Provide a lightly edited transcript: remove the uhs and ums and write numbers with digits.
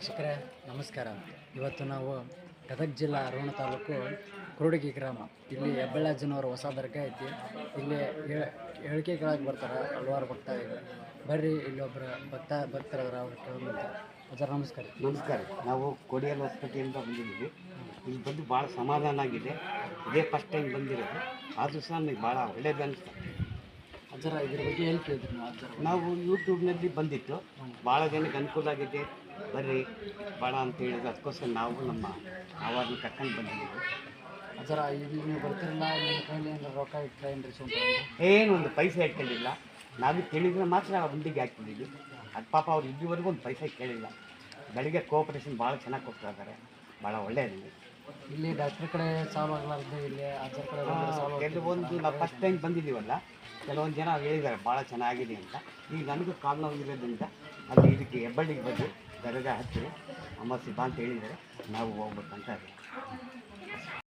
ವೀಕ್ಷಕರೇ ನಮಸ್ಕಾರ. ಇವತ್ತು ನಾವು ಗದಗ ಜಿಲ್ಲಾ ಅರೋಣ ತಾಲೂಕು ಕುರುಡಗಿ ಗ್ರಾಮ. ಇಲ್ಲಿ ಹೆಬ್ಬಳ್ಳಾಜನವರ ಹೊಸ ದರ್ಗಾ ಐತಿ. ಇಲ್ಲಿ ಹೇಳಿಕೆ ಕೇಳಕ್ಕೆ ಬರ್ತಾರೆ ಹಲವಾರು ಭಕ್ತಾದಿಗಳು. ಬರ್ರಿ, ಇಲ್ಲೊಬ್ಬರು ಭಕ್ತರದ್ರ ಅವ್ರು ಕೇಳೋದು. ಅಜ್ಜಾರ ನಮಸ್ಕಾರ. ನಮಸ್ಕಾರ. ನಾವು ಕೊಡಿಯಲ್ ಹೊಸಪೇಟೆಯಿಂದ ಬಂದಿದ್ದೀವಿ. ಇಲ್ಲಿ ಬಂದು ಭಾಳ ಸಮಾಧಾನ ಆಗಿದೆ. ಇದೇ ಫಸ್ಟ್ ಟೈಮ್ ಬಂದಿರೋದು. ಆದರೂ ಸಹ ನನಗೆ ಭಾಳ ಒಳ್ಳೇದು ಅನಿಸ್ತು. ಅಜ್ಜಾರ ಇದ್ರ ಬಗ್ಗೆ ಏನು ಕೇಳಿದ್ರಿ ನಾವು ಯೂಟ್ಯೂಬ್ನಲ್ಲಿ ಬಂದಿತ್ತು. ಭಾಳ ಜನಕ್ಕೆ ಅನುಕೂಲ ಆಗಿದೆ, ಬರ್ರಿ ಭಾಳ ಅಂತ ಹೇಳಿದ್ರು. ಅದಕ್ಕೋಸ್ಕರ ನಾವು ನಮ್ಮ ಆವಾರನ್ನ ಕರ್ಕೊಂಡು ಬಂದಿದ್ದೀವಿ. ಅಜ್ಜಾರ ಈಗ ನೀವು ಬರ್ತಿರಲ್ಲ, ನಿಮ್ಮ ಕೈಲಿ ಏನಾರು ರೊಕ್ಕ ಇಟ್ರೇನ್ರಿ ಸುಂಟ? ಏನು ಒಂದು ಪೈಸೆ ಇಟ್ಕೊಂಡಿಲ್ಲ. ನಾವು ಕೇಳಿದ್ರೆ ಮಾತ್ರ ಹುಂಡಿಗೆ ಹಾಕ್ತಿದ್ದೀವಿ. ಅದು ಪಾಪ ಅವ್ರು ಇಲ್ಲಿವರೆಗೂ ಒಂದು ಪೈಸೆ ಕೇಳಿಲ್ಲ. ಬೆಳಿಗ್ಗೆ ಕೋಆಪ್ರೇಷನ್ ಭಾಳ ಚೆನ್ನಾಗಿ ಕೊಡ್ತಾ ಇದ್ದಾರೆ. ಭಾಳ ಒಳ್ಳೆಯದು. ಇಲ್ಲಿ ಡಾಕ್ಟ್ರ್ ಕಡೆ ಸಾಲ್ವ್ ಆಗಲಾರ್ದು ಇಲ್ಲಿ ಅಜ್ಜರ ಕಡೆ ಕೆಲವೊಂದು ನಾವು ಫಸ್ಟ್ ಟೈಮ್ ಬಂದಿದ್ದೀವಲ್ಲ, ಕೆಲವೊಂದು ಜನ ಹೇಳಿದ್ದಾರೆ ಭಾಳ ಚೆನ್ನಾಗಿದೆ ಅಂತ. ಈಗ ನನಗೂ ಕಾಲು ನೋವಿರೋದ್ರಿಂದ ಅಲ್ಲಿ ಇದಕ್ಕೆ ಹೆಬ್ಬಳ್ಳಿಗೆ ಬಂದು ದರ್ಗಾ ಹತ್ತಿರ ಅಮಾವಾಸ್ಯೆ ಬಾ ಅಂತ ಹೇಳಿದ್ದಾರೆ. ನಾವು ಹೋಗ್ಬೇಕಂತ